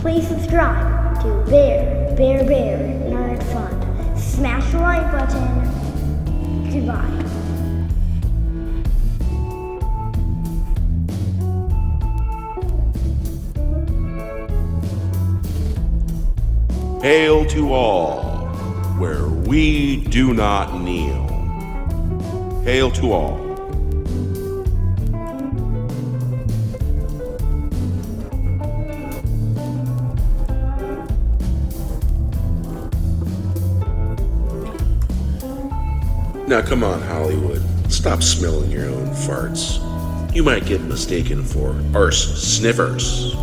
Please subscribe to Bear Nerd Fun. Smash the like button. Goodbye. Hail to all, where we do not kneel. Hail to all. Now come on, Hollywood. Stop smelling your own farts. You might get mistaken for arse sniffers.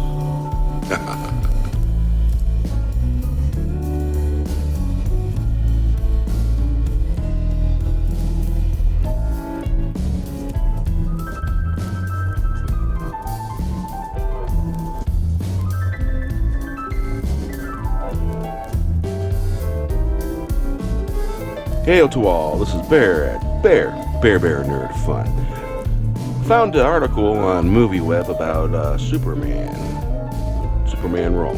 Hail to all, this is Bear at Bear Nerd Fun. Found an article on movieweb about Superman role.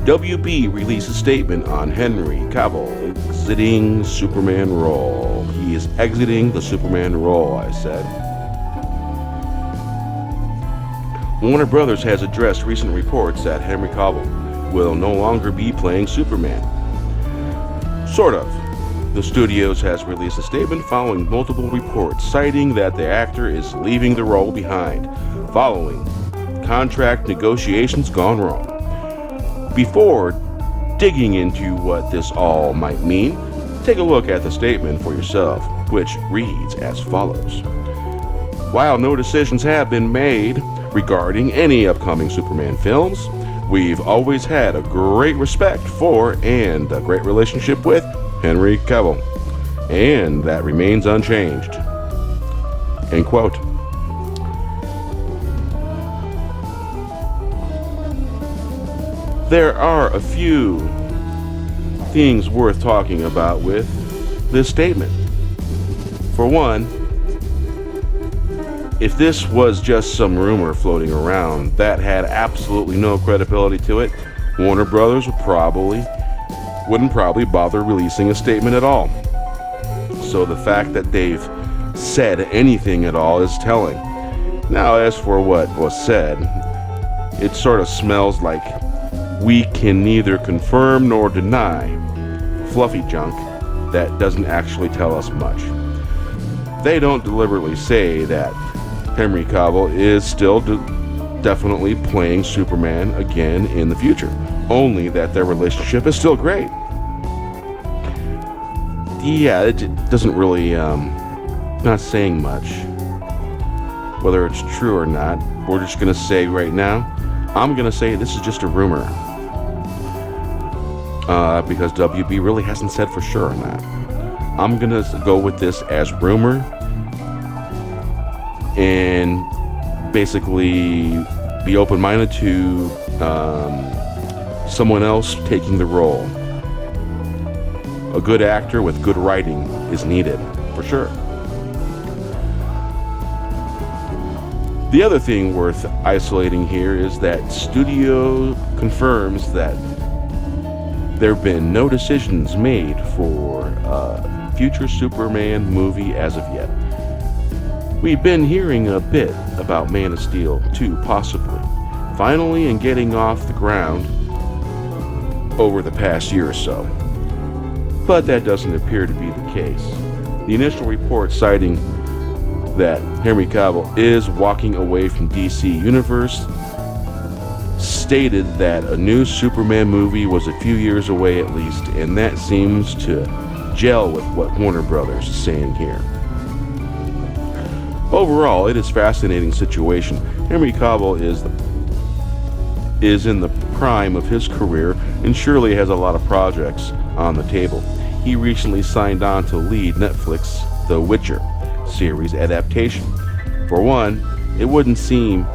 WB released a statement on Henry Cavill exiting Superman role. He is exiting the Superman role, I said. Warner Brothers has addressed recent reports that Henry Cavill will no longer be playing Superman. Sort of. The studios has released a statement following multiple reports citing that the actor is leaving the role behind, following contract negotiations gone wrong. Before digging into what this all might mean, take a look at the statement for yourself, which reads as follows. While no decisions have been made regarding any upcoming Superman films, we've always had a great respect for and a great relationship with Henry Cavill, and that remains unchanged. End quote. There are a few things worth talking about with this statement. For one, if this was just some rumor floating around that had absolutely no credibility to it, Warner Brothers wouldn't probably bother releasing a statement at all. So the fact that they've said anything at all is telling. Now, as for what was said, it sort of smells like we can neither confirm nor deny fluffy junk that doesn't actually tell us much. They don't deliberately say that Henry Cavill is still definitely playing Superman again in the future, only that their relationship is still great. Yeah, it doesn't really, not saying much. Whether it's true or not, we're just gonna say right now, I'm gonna say this is just a rumor. Because WB really hasn't said for sure on that. I'm gonna go with this as rumor, and basically be open-minded to someone else taking the role. A good actor with good writing is needed, for sure. The other thing worth isolating here is that studio confirms that there have been no decisions made for a future Superman movie as of yet. We've been hearing a bit about Man of Steel 2 possibly, finally and getting off the ground over the past year or so. But that doesn't appear to be the case. The initial report citing that Henry Cavill is walking away from DC Universe stated that a new Superman movie was a few years away at least, and that seems to gel with what Warner Brothers is saying here. Overall, it is a fascinating situation. Henry Cavill is in the prime of his career and surely has a lot of projects on the table. He recently signed on to lead Netflix The Witcher series adaptation. For one, it wouldn't seem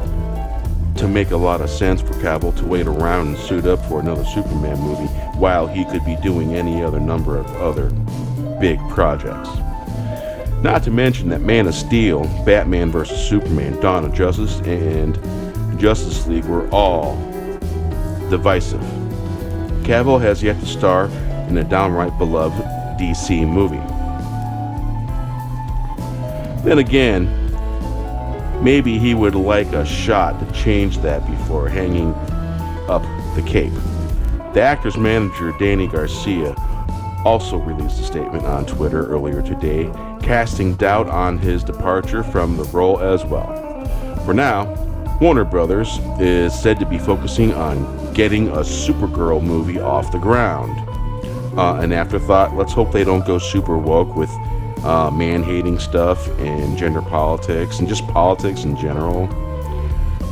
to make a lot of sense for Cavill to wait around and suit up for another Superman movie while he could be doing any other number of other big projects. Not to mention that Man of Steel, Batman vs. Superman, Dawn of Justice, and Justice League were all divisive. Cavill has yet to star in a downright beloved DC movie. Then again, maybe he would like a shot to change that before hanging up the cape. The actor's manager, Danny Garcia, also released a statement on Twitter earlier today, casting doubt on his departure from the role as well. For now, Warner Brothers is said to be focusing on getting a Supergirl movie off the ground. An afterthought, let's hope they don't go super woke with man-hating stuff and gender politics and just politics in general.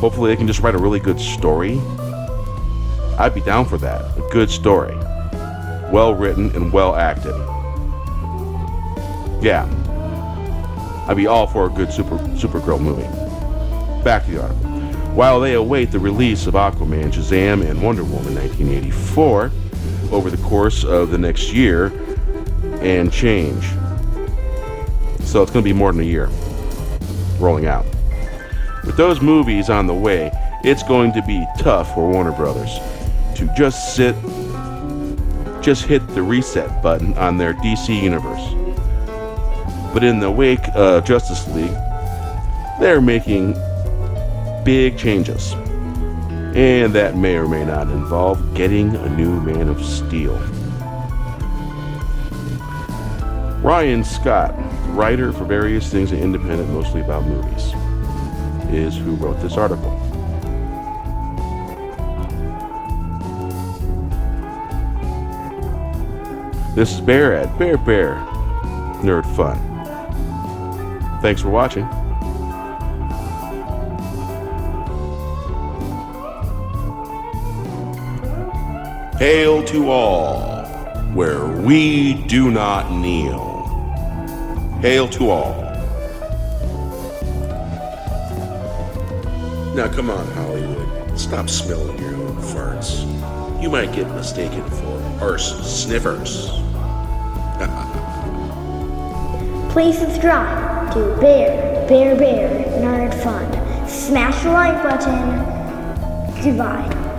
Hopefully they can just write a really good story. I'd be down for that. A good story. Well written and well acted. Yeah. I'd be all for a good Supergirl movie. Back to the article. While they await the release of Aquaman, Shazam, and Wonder Woman 1984 over the course of the next year and change. So it's going to be more than a year rolling out. With those movies on the way, it's going to be tough for Warner Brothers to just hit the reset button on their DC universe. But in the wake of Justice League, they're making big changes. And that may or may not involve getting a new Man of Steel. Ryan Scott, writer for various things and independent, mostly about movies, is who wrote this article. This is Bear at Bear Nerd Fun. Thanks for watching. Hail to all, where we do not kneel. Hail to all. Now come on, Hollywood. Stop smelling your own farts. You might get mistaken for arse sniffers. Please subscribe to Bear Nerd Fun. Smash the like button. Goodbye.